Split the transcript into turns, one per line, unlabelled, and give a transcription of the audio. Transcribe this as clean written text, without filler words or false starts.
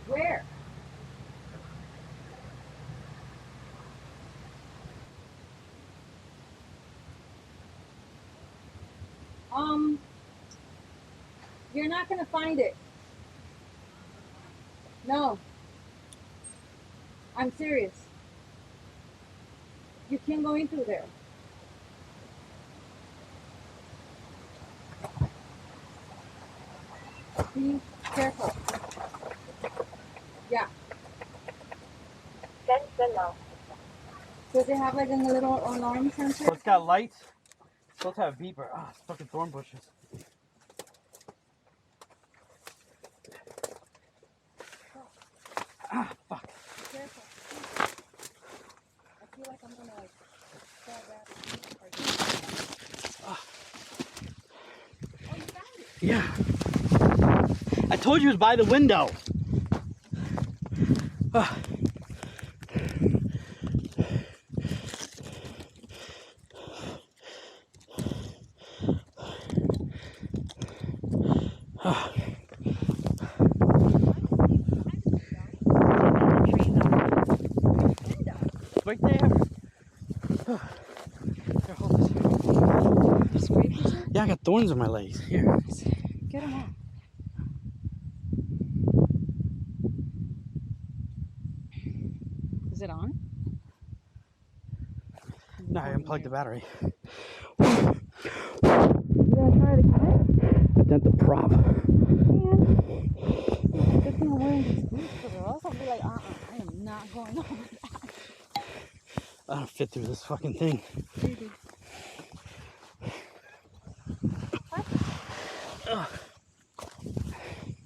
Where? You're not gonna find it. No. I'm serious. You can't go in through there. Be careful. Yeah. Does it have like a little alarm sensor?
So it's got lights. It's supposed to have a beeper. Ah, it's fucking thorn bushes. Ah, fuck.
Be careful. I feel like I'm gonna like fall back. Oh, you found it?
Yeah. I told you it was by the window. Ah. Ah. Right there. Here, hold this. Yeah, I got thorns on my legs. Here.
Get them off. Is it on?
No, I unplugged the battery.
You gonna try it again?
I dent the prop.
Man. Good thing I'm wearing these boots, because or else I'll be like, I am not going over that.
I don't fit through this fucking thing.
Maybe. What?
Ugh.